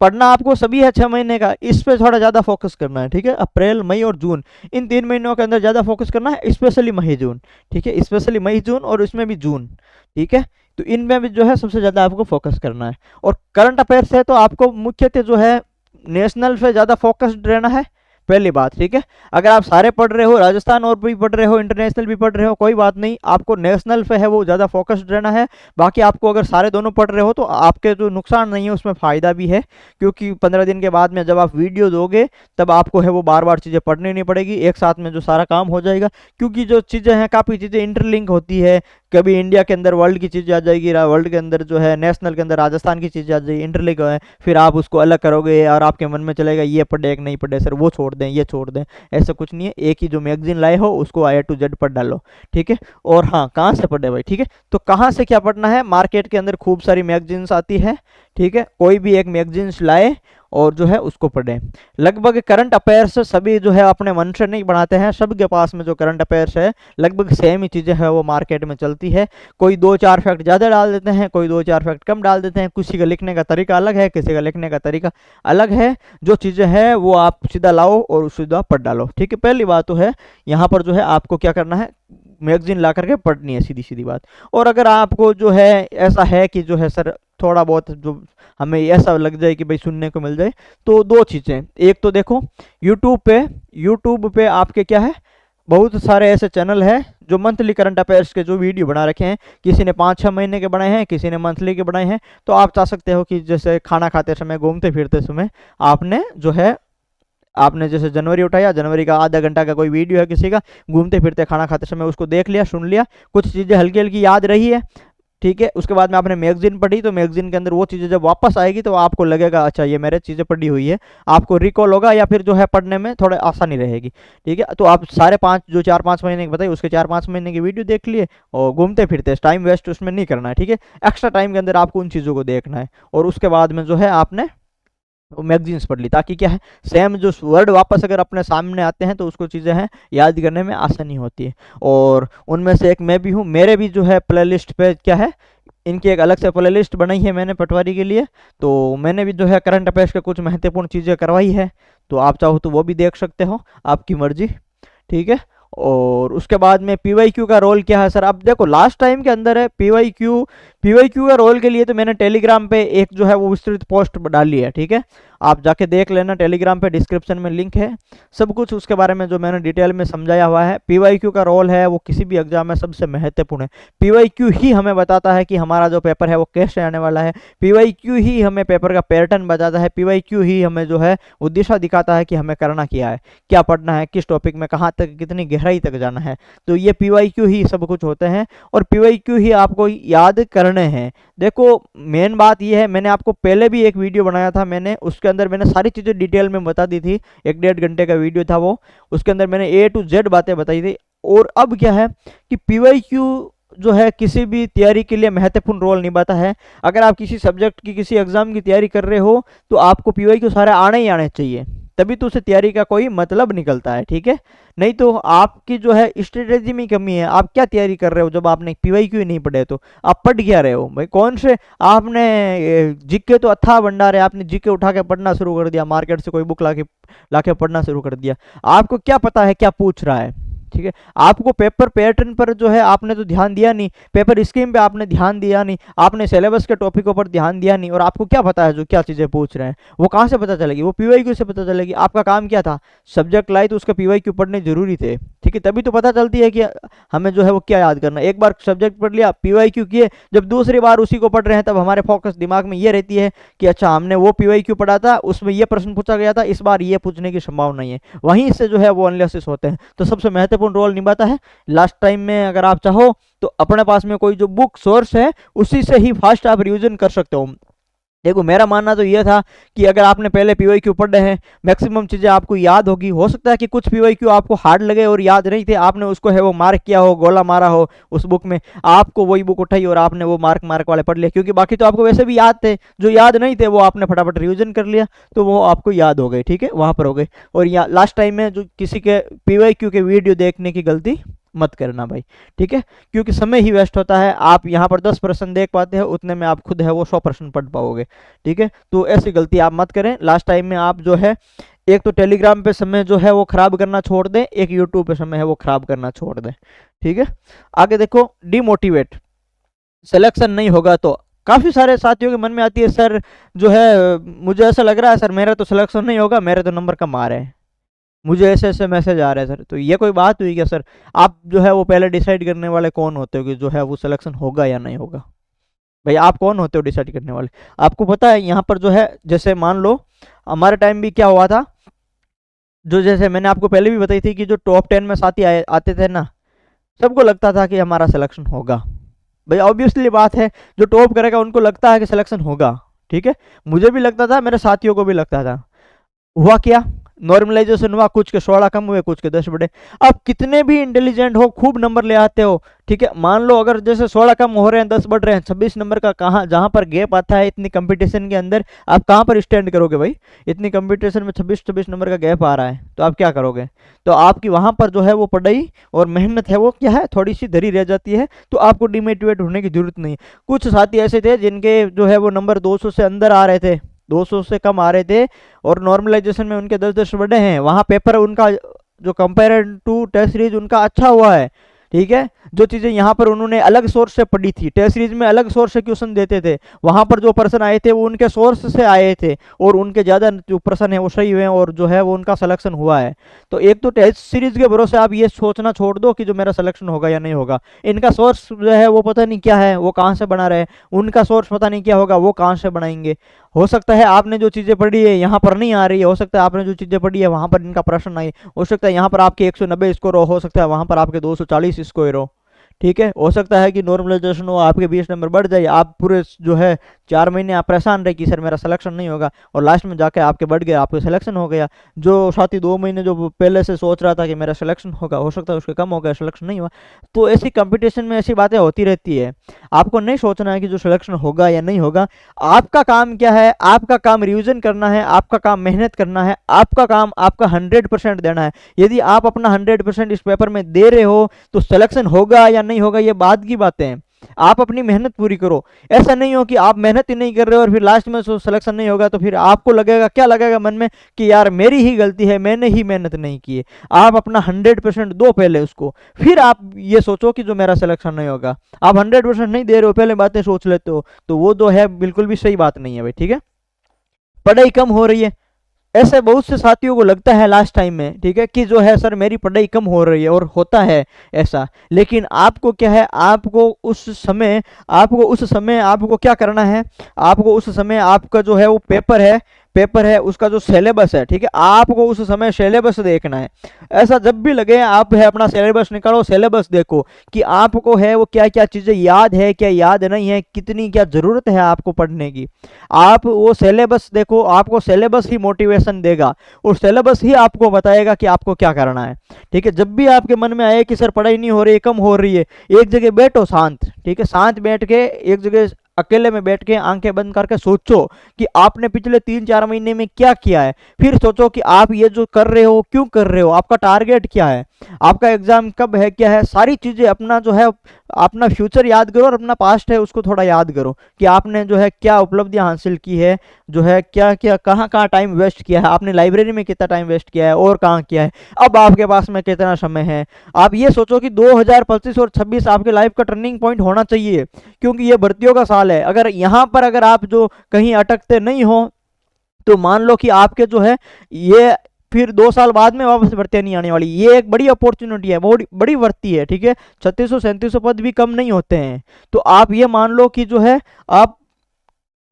पढ़ना आपको सभी है 6 महीने का, इस पे थोड़ा ज्यादा फोकस करना है, ठीक है। अप्रैल, मई और जून, इन 3 महीनों के अंदर ज्यादा फोकस करना है, स्पेशली मई जून, ठीक है। स्पेशली मई जून और इसमें भी जून, ठीक है। तो इनमें भी जो है सबसे ज़्यादा आपको फोकस करना है। और करंट अफेयर्स है तो आपको मुख्यतः जो है नेशनल पे ज़्यादा फोकस्ड रहना है, पहली बात, ठीक है। अगर आप सारे पढ़ रहे हो, राजस्थान और भी पढ़ रहे हो, इंटरनेशनल भी पढ़ रहे हो, कोई बात नहीं, आपको नेशनल पे है वो ज़्यादा फोकस्ड रहना है। बाकी आपको अगर सारे दोनों पढ़ रहे हो तो आपके जो नुकसान नहीं है उसमें फ़ायदा भी है, क्योंकि 15 दिन के बाद में जब आप वीडियो दोगे तब आपको है वो बार बार चीज़ें पढ़नी नहीं पड़ेगी, एक साथ में जो सारा काम हो जाएगा। क्योंकि जो चीज़ें हैं काफ़ी चीज़ें इंटरलिंक होती है, कभी इंडिया के अंदर वर्ल्ड की चीज़ें आ जाएगी, वर्ल्ड के अंदर जो है नेशनल के अंदर राजस्थान की चीज़ें आ जाएगी, इंटरलिंक है, फिर आप उसको अलग करोगे और आपके मन में चलेगा ये पढ़े कि नहीं पढ़े, सर वो छोड़ दें ये छोड़ दें। ऐसा कुछ नहीं है, एक ही जो मैगजीन लाए हो उसको A to Z पढ़ डालो, ठीक है। और हाँ, कहाँ से पढ़े भाई, ठीक है। तो कहाँ से क्या पढ़ना है, मार्केट के अंदर खूब सारी मैगजीन्स आती है, ठीक है। कोई भी एक मैगजीन्स लाए और जो है उसको पढ़ें। लगभग करंट अफेयर्स सभी जो है अपने मन से नहीं बनाते हैं, सबके पास में जो करंट अफेयर्स है लगभग सेम ही चीज़ें है वो मार्केट में चलती है। कोई 2-4 फैक्ट ज़्यादा डाल देते हैं, कोई 2-4 फैक्ट कम डाल देते हैं, किसी का लिखने का तरीका अलग है, किसी का लिखने का तरीका अलग है। जो चीज़ें हैं वो आप सीधा लाओ और सीधा पढ़ डालो, ठीक है। पहली बात तो है यहाँ पर जो है आपको क्या करना है, मैगजीन ला करके पढ़नी है, सीधी सीधी बात। और अगर आपको जो है ऐसा है कि जो है सर थोड़ा बहुत जो हमें ऐसा लग जाए कि भाई सुनने को मिल जाए, तो दो चीज़ें, एक तो देखो यूट्यूब पे आपके क्या है, बहुत सारे ऐसे चैनल हैं जो मंथली करंट अफेयर्स के जो वीडियो बना रखे हैं, किसी ने 5-6 महीने के बनाए हैं, किसी ने मंथली के बनाए हैं। तो आप चाह सकते हो कि जैसे खाना खाते समय, घूमते फिरते समय आपने जो है आपने जैसे जनवरी उठाया, जनवरी का आधा घंटा का कोई वीडियो है किसी का, घूमते फिरते खाना खाते समय उसको देख लिया, सुन लिया, कुछ चीज़ें हल्की हल्की याद रही है, ठीक है। उसके बाद में आपने मैगजीन पढ़ी, तो मैगजीन के अंदर वो चीज़ें जब वापस आएगी तो आपको लगेगा अच्छा ये मेरे चीज़ें पढ़ी हुई है, आपको रिकॉल होगा या फिर जो है पढ़ने में थोड़ा आसानी रहेगी, ठीक है। तो आप सारे 5 जो 4-5 महीने की बताइए उसके 4-5 महीने की वीडियो देख लिए और घूमते फिरते, टाइम वेस्ट उसमें नहीं करना है, ठीक है। एक्स्ट्रा टाइम के अंदर आपको उन चीज़ों को देखना है और उसके बाद में जो है आपने वो मैगजीन्स पढ़ ली, ताकि क्या है सेम जो वर्ड वापस अगर अपने सामने आते हैं तो उसको चीज़ें हैं याद करने में आसानी होती है। और उनमें से एक मैं भी हूँ, मेरे भी जो है प्लेलिस्ट पे क्या है, इनकी एक अलग से प्लेलिस्ट बनाई है मैंने पटवारी के लिए, तो मैंने भी जो है करंट अफेयर्स के कुछ महत्वपूर्ण चीज़ें करवाई है, तो आप चाहो तो वो भी देख सकते हो, आपकी मर्जी, ठीक है। और उसके बाद में पीवाईक्यू का रोल क्या है सर, अब देखो लास्ट टाइम के अंदर है पीवाईक्यू का रोल के लिए तो मैंने टेलीग्राम पे एक जो है वो विस्तृत पोस्ट डाली है, ठीक है। आप जाके देख लेना, टेलीग्राम पे डिस्क्रिप्शन में लिंक है, सब कुछ उसके बारे में जो मैंने डिटेल में समझाया हुआ है। पीवाईक्यू का रोल है वो किसी भी एग्जाम में सबसे महत्वपूर्ण है। पीवाईक्यू ही हमें बताता है कि हमारा जो पेपर है वो कैसे आने वाला है, पीवाईक्यू ही हमें पेपर का पैटर्न बताता है, पीवाईक्यू ही हमें जो है वो दिशा दिखाता है कि हमें करना क्या है, क्या पढ़ना है, किस टॉपिक में कहाँ तक कितनी गहराई तक जाना है। तो ये पीवाईक्यू ही सब कुछ होते हैं और पीवाईक्यू ही आपको याद करने हैं। देखो मेन बात ये है, मैंने आपको पहले भी एक वीडियो बनाया था, मैंने उसके अंदर मैंने सारी चीज़ें डिटेल में बता दी थी, 1-1.5 घंटे का वीडियो था वो, उसके अंदर मैंने A to Z बातें बताई थी। और अब क्या है कि पीवाईक्यू जो है किसी भी तैयारी के लिए महत्वपूर्ण रोल निभाता है। अगर आप किसी सब्जेक्ट की किसी एग्जाम की तैयारी कर रहे हो तो आपको पीवाईक्यू सारे आने ही आने चाहिए, तभी तो उसे तैयारी का कोई मतलब निकलता है, ठीक है। नहीं तो आपकी जो है स्ट्रेटेजी में कमी है, आप क्या तैयारी कर रहे हो जब आपने पीवाईक्यू ही नहीं पढ़े, तो आप पढ़ क्या रहे हो भाई, कौन से आपने जीके तो अथाह भंडार है, आपने जीके उठा के पढ़ना शुरू कर दिया, मार्केट से कोई बुक लाके पढ़ना शुरू कर दिया, आपको क्या पता है क्या पूछ रहा है, ठीक है। आपको पेपर पैटर्न पर जो है आपने तो ध्यान दिया नहीं, पेपर स्कीम पे आपने ध्यान दिया नहीं, आपने सिलेबस के टॉपिकों पर ध्यान दिया नहीं, और आपको क्या पता है जो क्या चीज़ें पूछ रहे हैं, वो कहाँ से पता चलेगी, वो पीवाईक्यू से पता चलेगी। आपका काम क्या था, सब्जेक्ट लाए तो उसका पीवाईक्यू पढ़ने जरूरी थे, ठीक है, तभी तो पता चलती है कि हमें जो है वो क्या याद करना। एक बार सब्जेक्ट पढ़ लिया, पीवाईक्यू किए, जब दूसरी बार उसी को पढ़ रहे हैं तब हमारे फोकस दिमाग में ये रहती है कि अच्छा हमने वो पीवाईक्यू पढ़ा था, उसमें ये प्रश्न पूछा गया था, इस बार ये पूछने की संभावना है, वहीं से जो है वो एनालिसिस होते हैं। तो सबसे महत्वपूर्ण रोल निभाता है। लास्ट टाइम में अगर आप चाहो तो अपने पास में कोई जो बुक सोर्स है उसी से ही फास्ट आप रिवीजन कर सकते हो। देखो मेरा मानना तो यह था कि अगर आपने पहले पीवाईक्यू पढ़े हैं, मैक्सिमम चीज़ें आपको याद होगी। हो सकता है कि कुछ पीवाईक्यू आपको हार्ड लगे और याद नहीं थे, आपने उसको है वो मार्क किया हो, गोला मारा हो उस बुक में, आपको वही बुक उठाई और आपने वो मार्क वाले पढ़ लिया, क्योंकि बाकी तो आपको वैसे भी याद थे, जो याद नहीं थे वो आपने फटाफट रिविजन कर लिया तो वो आपको याद हो गए, ठीक है, वहाँ पर हो गए। और यहाँ लास्ट टाइम में जो किसी के पीवाईक्यू के वीडियो देखने की गलती मत करना भाई, ठीक है, क्योंकि समय ही वेस्ट होता है। आप यहाँ पर 10 प्रश्न देख पाते हैं, उतने में आप खुद है वो 100 प्रश्न पढ़ पाओगे, ठीक है। तो ऐसी गलती आप मत करें। लास्ट टाइम में आप जो है एक तो टेलीग्राम पे समय जो है वो खराब करना छोड़ दें, एक यूट्यूब पे समय है वो खराब करना छोड़ दें, ठीक है। आगे देखो, डिमोटिवेट। सिलेक्शन नहीं होगा तो काफ़ी सारे साथियों के मन में आती है, सर जो है मुझे ऐसा लग रहा है सर मेरा तो सिलेक्शन नहीं होगा, मेरे तो नंबर कम आ रहे हैं, मुझे ऐसे ऐसे मैसेज आ रहे हैं सर। तो ये कोई बात हुई क्या सर? आप जो है वो पहले डिसाइड करने वाले कौन होते हो कि जो है वो सिलेक्शन होगा या नहीं होगा? भाई आप कौन होते हो डिसाइड करने वाले? आपको पता है यहाँ पर जो है, जैसे मान लो हमारे टाइम भी क्या हुआ था, जो जैसे मैंने आपको पहले भी बताई थी कि जो टॉप 10 में साथी आते थे ना, सबको लगता था कि हमारा सिलेक्शन होगा। भाई ऑब्वियसली बात है, जो टॉप करेगा उनको लगता है कि सिलेक्शन होगा, ठीक है। मुझे भी लगता था, मेरे साथियों को भी लगता था। हुआ क्या? नॉर्मलाइजेशन हुआ, कुछ के 16 कम हुए, कुछ के 10 बढ़े। अब कितने भी इंटेलिजेंट हो, खूब नंबर ले आते हो, ठीक है, मान लो अगर जैसे 16 कम हो रहे हैं, 10 बढ़ रहे हैं, 26 नंबर का कहाँ, जहां पर गैप आता है इतनी कंपटीशन के अंदर, आप कहां पर स्टैंड करोगे भाई? इतनी कंपटीशन में 26-26 नंबर का गैप आ रहा है, तो आप क्या करोगे? तो आपकी वहां पर जो है वो पढ़ाई और मेहनत है वो क्या है, थोड़ी सी धरी रह जाती है। तो आपको डिमोटिवेट होने की जरूरत नहीं। कुछ साथी ऐसे थे जिनके जो है वो नंबर 200 से अंदर आ रहे थे, 200 से कम आ रहे थे, और नॉर्मलाइजेशन में उनके 10-10 बढ़े हैं, वहाँ पेपर उनका जो कंपेयर टू टेस्ट सीरीज उनका अच्छा हुआ है, ठीक है। जो चीज़ें यहाँ पर उन्होंने अलग सोर्स से पढ़ी थी, टेस्ट सीरीज में अलग सोर्स से क्वेश्चन देते थे, वहाँ पर जो पर्सन आए थे वो उनके सोर्स से आए थे, और उनके ज़्यादा जो पर्सन है वो सही हुए हैं, और जो है वो उनका सिलेक्शन हुआ है। तो एक तो टेस्ट सीरीज के भरोसे आप ये सोचना छोड़ दो कि जो मेरा सिलेक्शन होगा या नहीं होगा। इनका सोर्स जो है वो पता नहीं क्या है, वो कहाँ से बना रहे हैं, उनका सोर्स पता नहीं क्या होगा, वो कहाँ से बनाएंगे। हो सकता है आपने जो चीज़ें पढ़ी है यहाँ पर नहीं आ रही है, हो सकता है आपने जो चीज़ें पढ़ी है वहाँ पर इनका प्रश्न आई, हो सकता है यहाँ पर आपके 190 स्कोर हो सकता है वहाँ पर आपके 240 स्कोर हो, ठीक है। हो सकता है कि नॉर्मलाइजेशन हो, आपके 20 नंबर बढ़ जाए, आप पूरे जो है 4 महीने आप परेशान रहे कि सर मेरा सिलेक्शन नहीं होगा, और लास्ट में जाके आपके बढ़ गया, आपके सिलेक्शन हो गया। जो साथी 2 महीने जो पहले से सोच रहा था कि मेरा सिलेक्शन होगा, हो सकता है उसके कम हो गया, सिलेक्शन नहीं हुआ। तो ऐसी कंपटीशन में ऐसी बातें होती रहती है। आपको नहीं सोचना है कि जो सिलेक्शन होगा या नहीं होगा। आपका काम क्या है? आपका काम रिविजन करना है, आपका काम मेहनत करना है, आपका काम आपका 100% देना है। यदि आप अपना 100% इस पेपर में दे रहे हो तो सिलेक्शन होगा या नहीं होगा ये बाद की बातें हैं। आप अपनी मेहनत पूरी करो। ऐसा नहीं हो कि आप मेहनत ही नहीं कर रहे हो और फिर लास्ट में सिलेक्शन नहीं होगा, तो फिर आपको लगेगा, क्या लगेगा मन में कि यार मेरी ही गलती है, मैंने ही मेहनत नहीं की है। आप अपना 100% दो पहले उसको, फिर आप ये सोचो कि जो मेरा सिलेक्शन नहीं होगा। आप 100% नहीं दे रहे हो, पहले बातें सोच लेते हो, तो वो जो है बिल्कुल भी सही बात नहीं है भाई, ठीक है। पढ़ाई कम हो रही है, ऐसे बहुत से साथियों को लगता है लास्ट टाइम में, ठीक है, कि जो है सर मेरी पढ़ाई कम हो रही है, और होता है ऐसा। लेकिन आपको क्या है, आपको उस समय आपको क्या करना है, आपको उस समय आपका जो है वो पेपर है उसका जो सिलेबस है, ठीक है, आपको उस समय सिलेबस देखना है। ऐसा जब भी लगे आप है अपना सिलेबस निकालो, सिलेबस देखो कि आपको है वो क्या क्या चीज़ें याद है, क्या याद नहीं है, कितनी क्या ज़रूरत है आपको पढ़ने की। आप वो सिलेबस देखो, आपको सिलेबस ही मोटिवेशन देगा, और सिलेबस ही आपको बताएगा कि आपको क्या करना है, ठीक है। जब भी आपके मन में आए कि सर पढ़ाई नहीं हो रही है, कम हो रही है, एक जगह बैठो शांत, ठीक है, शांत बैठ के एक जगह अकेले में बैठ के आंखें बंद करके सोचो कि आपने पिछले 3-4 महीने में क्या किया है। फिर सोचो कि आप ये जो कर रहे हो क्यों कर रहे हो, आपका टारगेट क्या है, आपका एग्जाम कब है, क्या है, सारी चीजें अपना जो है अपना फ्यूचर याद करो, और अपना पास्ट है उसको थोड़ा याद करो कि आपने जो है क्या उपलब्धियां हासिल की है, जो है क्या क्या कहाँ कहाँ टाइम वेस्ट किया है, आपने लाइब्रेरी में कितना टाइम वेस्ट किया है और कहाँ किया है, अब आपके पास में कितना समय है। आप ये सोचो कि 2025 और 26 आपके लाइफ का टर्निंग पॉइंट होना चाहिए, क्योंकि ये भर्तियों का साल है। अगर यहाँ पर अगर आप जो कहीं अटकते नहीं हो, तो मान लो कि आपके जो है ये फिर 2 साल बाद में वापस भर्तियां नहीं आने वाली। ये एक बड़ी अपॉर्चुनिटी है, बहुत बड़ी भर्ती है, ठीक है। 3600-3700 पद भी कम नहीं होते हैं। तो आप ये मान लो कि जो है आप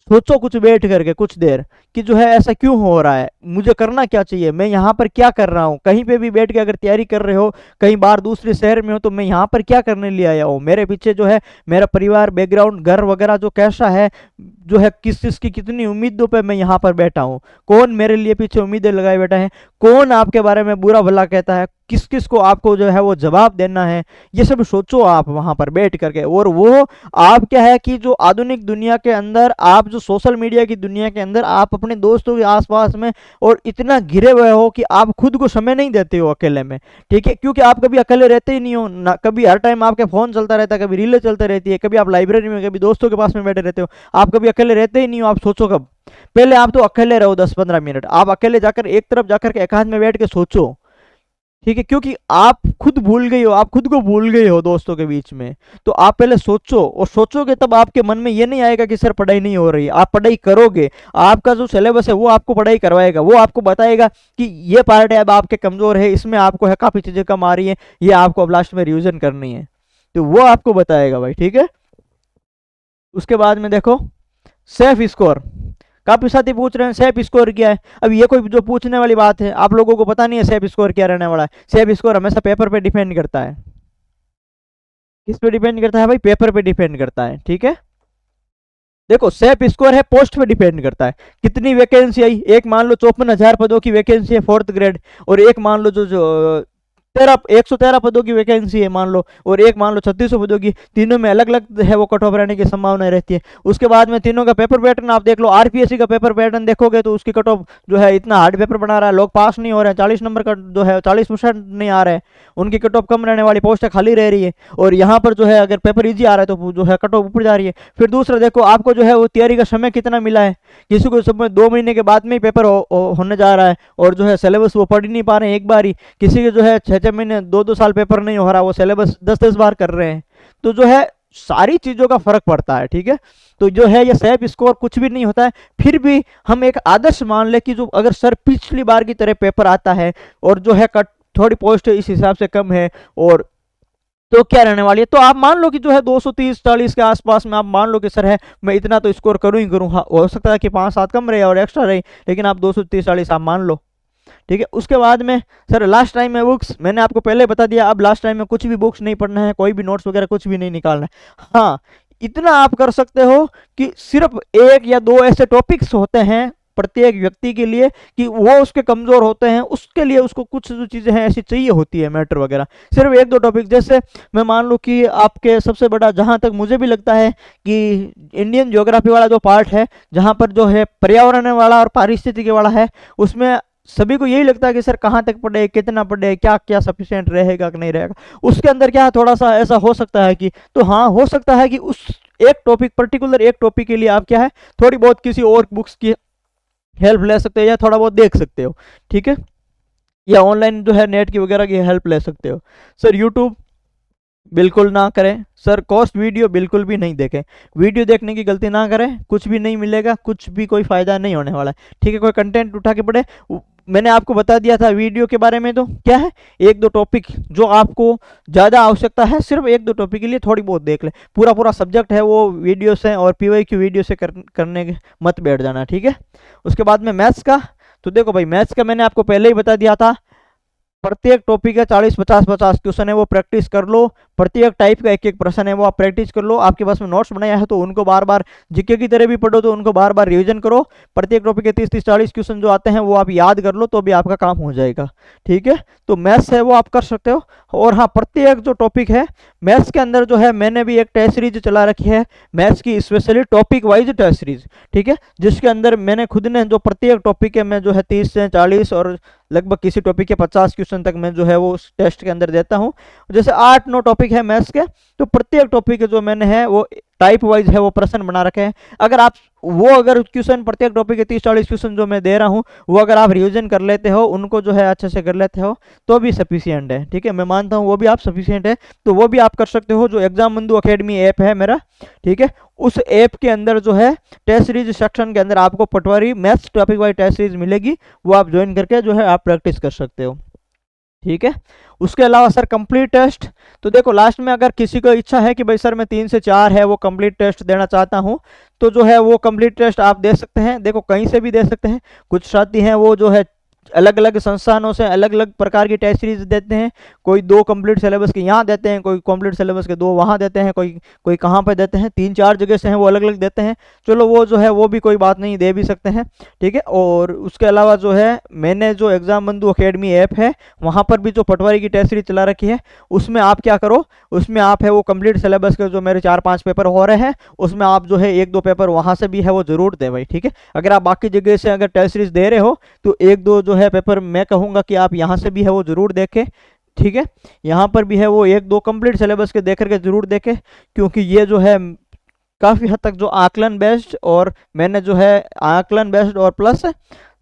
सोचो कुछ बैठ करके कुछ देर कि जो है ऐसा क्यों हो रहा है, मुझे करना क्या चाहिए, मैं यहाँ पर क्या कर रहा हूँ। कहीं पे भी बैठ के अगर तैयारी कर रहे हो, कहीं बाहर दूसरे शहर में हो, तो मैं यहाँ पर क्या करने लिए आया हूँ, मेरे पीछे जो है मेरा परिवार, बैकग्राउंड, घर वगैरह जो कैसा है, जो है किस चीज़ की कितनी उम्मीदों पे मैं यहाँ पर बैठा हूँ, कौन मेरे लिए पीछे उम्मीदें लगाए बैठा है, कौन आपके बारे में बुरा भला कहता है, किस किस को आपको जो है वो जवाब देना है। ये सब सोचो आप वहाँ पर बैठ करके। और वो आप क्या है कि जो आधुनिक दुनिया के अंदर, आप जो सोशल मीडिया की दुनिया के अंदर, आप अपने दोस्तों के आसपास में और इतना घिरे हुए हो कि आप खुद को समय नहीं देते हो अकेले में, ठीक है, क्योंकि आप कभी अकेले रहते ही नहीं हो ना, कभी हर टाइम आपके फोन चलता रहता है, कभी रीलें चलते रहती है, कभी आप लाइब्रेरी में, कभी दोस्तों के पास में बैठे रहते हो, आप कभी अकेले रहते ही नहीं हो। आप सोचो कब, पहले आप तो अकेले रहो 10-15 मिनट, आप अकेले जाकर एक तरफ जाकर के एकांत में बैठ के सोचो, ठीक है, क्योंकि आप खुद भूल गए हो, आप खुद को भूल गए हो दोस्तों के बीच में। तो आप पहले सोचो, और सोचोगे तब आपके मन में ये नहीं आएगा कि सर पढ़ाई नहीं हो रही। आप पढ़ाई करोगे, आपका जो सिलेबस है वो आपको पढ़ाई करवाएगा, वो आपको बताएगा कि ये पार्ट है अब आपके कमजोर है, इसमें आपको है काफी चीजें कम आ रही है, ये आपको अब लास्ट में रिविजन करनी है, तो वो आपको बताएगा भाई। ठीक है, उसके बाद में देखो सेफ स्कोर। काफी साथी पूछ रहे हैं सेफ स्कोर क्या है। अब ये कोई जो पूछने वाली बात है, आप लोगों को पता नहीं है सेफ स्कोर क्या रहने वाला है। सेफ स्कोर हमेशा पेपर पे डिपेंड करता है। किस पे डिपेंड करता है भाई? पेपर पे डिपेंड करता है। ठीक है, देखो सेफ स्कोर है पोस्ट पे डिपेंड करता है, कितनी वैकेंसी आई। एक मान लो 54,000 पदों की वैकेंसी है 4th ग्रेड, और एक मान लो जो 113 पदों की वैकेंसी है मान लो, और एक मान लो 3600 पदों की। तीनों में अलग अलग है वो कट ऑफ रहने की संभावना रहती है। उसके बाद में तीनों का पेपर पैटर्न आप देख लो। आरपीएससी का पेपर पैटर्न देखोगे तो उसकी कट ऑफ जो है इतना हार्ड पेपर बना रहा है, लोग पास नहीं हो रहे हैं। 40 नंबर का जो है 40% नहीं आ रहा है, उनकी कट ऑफ कम रहने वाली, पोस्टें खाली रह रही है। और यहाँ पर जो है अगर पेपर ईजी आ रहा है तो जो है कट ऑफ ऊपर जा रही है। फिर दूसरा देखो आपको जो है वो तैयारी का समय कितना मिला है। किसी को समय 2 महीने के बाद में ही पेपर होने जा रहा है, और जो है सिलेबस वो पढ़ ही नहीं पा रहे हैं एक बार ही। किसी के जो है 6-6 महीने 2-2 साल पेपर नहीं हो रहा, वो सिलेबस 10-10 बार कर रहे हैं। तो जो है सारी चीजों का फर्क पड़ता है। ठीक है, तो जो है ये सेफ स्कोर कुछ भी नहीं होता है। फिर भी हम एक आदर्श मान ले कि जो अगर सर पिछली बार की तरह पेपर आता है, और जो है कट थोड़ी पोस्ट इस हिसाब से कम है, और तो क्या रहने वाली है, तो आप मान लो कि जो है 230-40 के आसपास में आप मान लो कि सर है मैं इतना तो स्कोर करूं ही करूं। हाँ, हो सकता है कि 5-7 कम रहे और एक्स्ट्रा रहे, लेकिन आप 230-40 आप मान लो। ठीक है, उसके बाद में सर लास्ट टाइम में बुक्स, मैंने आपको पहले बता दिया, अब लास्ट टाइम में कुछ भी बुक्स नहीं पढ़ना है, कोई भी नोट्स वगैरह कुछ भी नहीं निकालना है। हाँ, इतना आप कर सकते हो कि सिर्फ 1 या 2 ऐसे टॉपिक्स होते हैं प्रत्येक व्यक्ति के लिए कि वो उसके कमजोर होते हैं, उसके लिए उसको कुछ जो चीजें हैं ऐसी चाहिए होती है, मैटर वगैरह। सिर्फ 1-2 टॉपिक, जैसे मैं मान लूँ कि आपके सबसे बड़ा, जहां तक मुझे भी लगता है कि इंडियन ज्योग्राफी वाला जो पार्ट है, जहां पर जो है पर्यावरण वाला और पारिस्थितिकी वाला है, उसमें सभी को यही लगता है कि सर कहाँ तक पढ़े, कितना पढ़े, क्या क्या सफिशिएंट रहेगा कि नहीं रहेगा। उसके अंदर क्या थोड़ा सा ऐसा हो सकता है कि, तो हाँ हो सकता है कि उस एक टॉपिक, पर्टिकुलर एक टॉपिक के लिए आप क्या है थोड़ी बहुत किसी और बुक्स की हेल्प ले सकते हो, या थोड़ा बहुत देख सकते हो। ठीक है, या ऑनलाइन जो है नेट की वगैरह की हेल्प ले सकते हो। सर यूट्यूब बिल्कुल ना करें। सर कॉस्ट वीडियो बिल्कुल भी नहीं देखें। वीडियो देखने की गलती ना करें, कुछ भी नहीं मिलेगा, कुछ भी कोई फायदा नहीं होने वाला है। ठीक है, कोई कंटेंट उठा के पढ़े। मैंने आपको बता दिया था वीडियो के बारे में, तो क्या है 1-2 टॉपिक जो आपको ज़्यादा आवश्यकता है, सिर्फ 1-2 टॉपिक के लिए थोड़ी बहुत देख ले। पूरा पूरा सब्जेक्ट है वो वीडियो से और पीवाईक्यू वीडियो से करने के मत बैठ जाना। ठीक है, उसके बाद में मैथ्स का, तो देखो भाई मैथ्स का मैंने आपको पहले ही बता दिया था, प्रत्येक टॉपिक है 40-50 क्वेश्चन है, वो प्रैक्टिस कर लो। प्रत्येक टाइप का 1-1 प्रश्न है, वो आप प्रैक्टिस कर लो। आपके पास में नोट्स बनाया है तो उनको बार बार जीके की तरह भी पढ़ो, तो उनको बार बार रिवीजन करो। प्रत्येक टॉपिक के 30-40 क्वेश्चन जो आते हैं वो आप याद कर लो, तो भी आपका काम हो जाएगा। ठीक है, तो मैथ्स है वो आप कर सकते हो। और हाँ, प्रत्येक जो टॉपिक है मैथ्स के अंदर जो है, मैंने भी एक टेस्ट सीरीज चला रखी है मैथ्स की, specially topic wise test series. ठीक है, जिसके अंदर मैंने खुद ने जो प्रत्येक टॉपिक है मैं जो है 30 से 40 और लगभग किसी टॉपिक के 50 क्वेश्चन तक मैं जो है वो उस टेस्ट के अंदर देता हूँ। जैसे 8-9 टॉपिक है मैथ्स के, तो प्रत्येक टॉपिक जो मैंने है वो टाइप वाइज है वो प्रश्न बना रखे हैं। अगर आप अगर क्वेश्चन प्रत्येक टॉपिक के 30-40 क्वेश्चन जो मैं दे रहा हूँ वो अगर आप रिवीजन कर लेते हो, उनको जो है अच्छे से कर लेते हो, तो भी सफिशियंट है। ठीक है, मैं मानता हूँ वो भी आप सफिशियंट है, तो वो भी आप कर सकते हो। जो एग्जाम बंधु अकेडमी ऐप है मेरा, ठीक है, उस ऐप के अंदर जो है टेस्ट सीरीज सेक्शन के अंदर आपको Patwari maths topic wise test series मिलेगी, वो आप ज्वाइन करके जो है आप प्रैक्टिस कर सकते हो। ठीक है, उसके अलावा सर कंप्लीट टेस्ट, तो देखो लास्ट में अगर किसी को इच्छा है कि भाई सर मैं 3 से 4 है वो कंप्लीट टेस्ट देना चाहता हूं, तो जो है वो कंप्लीट टेस्ट आप दे सकते हैं। देखो कहीं से भी दे सकते हैं। कुछ साथी हैं वो जो है अलग अलग संस्थानों से अलग अलग प्रकार की टेस्ट सीरीज देते हैं। कोई 2 कंप्लीट सिलेबस के यहाँ देते हैं, कोई कंप्लीट सिलेबस के 2 वहाँ देते हैं, कोई कहाँ पे देते हैं, 3-4 जगह से हैं वो अलग अलग देते हैं। चलो वो जो है वो भी कोई बात नहीं, दे भी सकते हैं। ठीक है, और उसके अलावा जो है मैंने जो एग्जाम बंधु अकेडमी ऐप है वहाँ पर भी जो पटवारी की टेस्ट सीरीज चला रखी है, उसमें आप क्या करो, उसमें आप है वो कंप्लीट सिलेबस के जो मेरे 4-5 पेपर हो रहे हैं उसमें आप जो है 1-2 पेपर वहाँ से भी है वो जरूर दें भाई। ठीक है, अगर आप बाकी जगह से अगर टेस्ट सीरीज दे रहे हो तो 1-2 जो है पेपर मैं कहूँगा कि आप यहाँ से भी है वो जरूर देखें। ठीक है, यहाँ पर भी है वो 1-2 कंप्लीट सिलेबस के देख करके जरूर देखें, क्योंकि ये जो है काफ़ी हद तक जो आकलन बेस्ड और मैंने जो है आकलन बेस्ड और प्लस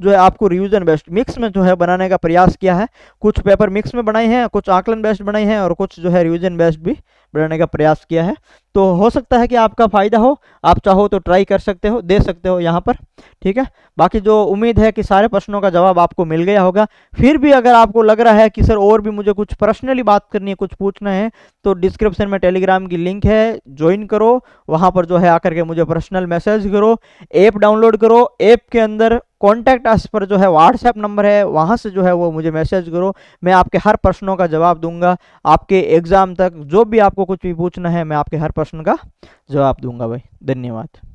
जो है आपको रिवीजन बेस्ड मिक्स में जो है बनाने का प्रयास किया है। कुछ पेपर मिक्स में बनाए हैं, कुछ आकलन बेस्ड बनाए हैं और कुछ जो है रिवीजन बेस्ड भी बनाने का प्रयास किया है। तो हो सकता है कि आपका फ़ायदा हो, आप चाहो तो ट्राई कर सकते हो, दे सकते हो यहाँ पर, ठीक है। बाकी जो उम्मीद है कि सारे प्रश्नों का जवाब आपको मिल गया होगा। फिर भी अगर आपको लग रहा है कि सर और भी मुझे कुछ पर्सनली बात करनी है, कुछ पूछना है, तो डिस्क्रिप्शन में टेलीग्राम की लिंक है, ज्वाइन करो। वहाँ पर जो है आकर के मुझे पर्सनल मैसेज करो, ऐप डाउनलोड करो, ऐप के अंदर कॉन्टैक्ट अस पर जो है व्हाट्सएप नंबर है, वहाँ से जो है वो मुझे मैसेज करो। मैं आपके हर प्रश्नों का जवाब दूंगा। आपके एग्ज़ाम तक जो भी आपको कुछ भी पूछना है, मैं आपके हर प्रश्न का जवाब दूंगा भाई। धन्यवाद।